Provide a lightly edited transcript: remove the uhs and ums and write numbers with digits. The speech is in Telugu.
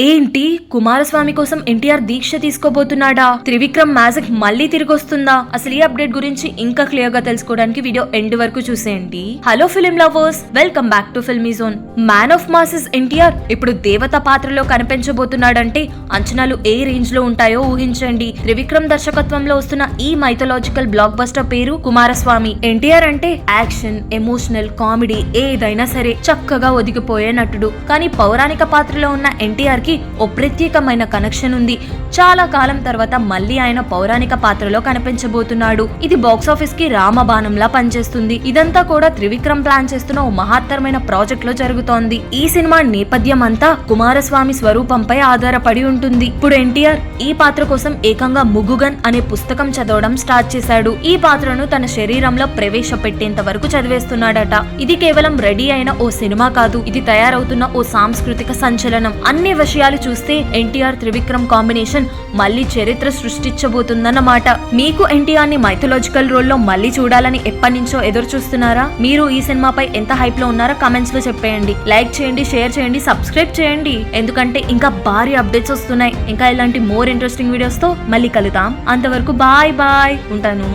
ఏంటి కుమారస్వామి కోసం ఎన్టీఆర్ దీక్ష తీసుకోబోతున్నాడా? త్రివిక్రమ్ మ్యాజిక్ మళ్ళీ తిరిగి వస్తుందా? అసలు ఈ అప్డేట్ గురించి ఇంకా క్లియర్ గా తెలుసుకోవడానికి వీడియో ఎండ్ వరకు చూసేయండి. Hello film lovers, welcome back to filmy zone. Man of masses NTR ఇప్పుడు దేవత పాత్రలో కనిపించబోతున్నాడంటే అంచనాలు ఏ రేంజ్ లో ఉంటాయో ఊహించండి. త్రివిక్రమ్ దర్శకత్వంలో వస్తున్న ఈ మైథలాజికల్ బ్లాక్ బస్టర్ పేరు కుమారస్వామి. ఎన్టీఆర్ అంటే యాక్షన్, ఎమోషనల్, కామెడీ ఏదైనా సరే చక్కగా ఒదిగిపోయే నటుడు. కానీ పౌరాణిక పాత్రలో ఉన్న ఎన్టీఆర్ ఓ ప్రత్యేకమైన కనెక్షన్ ఉంది. చాలా కాలం తర్వాత మళ్ళీ ఆయన పౌరాణిక పాత్రలో కనిపించబోతున్నాడు. ఇది బాక్సాఫీస్ కి రామబాణంలా పనిచేస్తుంది. ఇదంతా కూడా త్రివిక్రమ్ ప్లాన్ చేస్తున్న ఓ మహత్తరమైన ప్రాజెక్ట్ లో జరుగుతోంది. ఈ సినిమా నేపథ్యం అంతా కుమారస్వామి స్వరూపంపై ఆధారపడి ఉంటుంది. ఇప్పుడు ఎన్టీఆర్ ఈ పాత్ర కోసం ఏకంగా ముగుగన్ అనే పుస్తకం చదవడం స్టార్ట్ చేశాడు. ఈ పాత్రను తన శరీరంలో ప్రవేశపెట్టేంత వరకు చదివేస్తున్నాడట. ఇది కేవలం రెడీ అయిన ఓ సినిమా కాదు, ఇది తయారవుతున్న ఓ సాంస్కృతిక సంచలనం. అన్ని విషయాలు చూస్తే ఎన్టీఆర్ త్రివిక్రమ్ కాంబినేషన్ మళ్ళీ చరిత్ర సృష్టించబోతుందన్నమాట. మీకు ఎన్టీఆర్ ని మైథలాజికల్ రోల్ లో మళ్ళీ చూడాలని ఎప్పటి నుంచో ఎదురు చూస్తున్నారా? మీరు ఈ సినిమాపై ఎంత హైప్ లో ఉన్నారో కమెంట్స్ లో చెప్పేయండి. లైక్ చేయండి, షేర్ చేయండి, సబ్స్క్రైబ్ చేయండి. ఎందుకంటే ఇంకా భారీ అప్డేట్స్ వస్తున్నాయి. ఇంకా ఇలాంటి మోర్ ఇంట్రెస్టింగ్ వీడియోస్ తో మళ్ళీ కలుద్దాం. అంతవరకు బాయ్ బాయ్, ఉంటాను.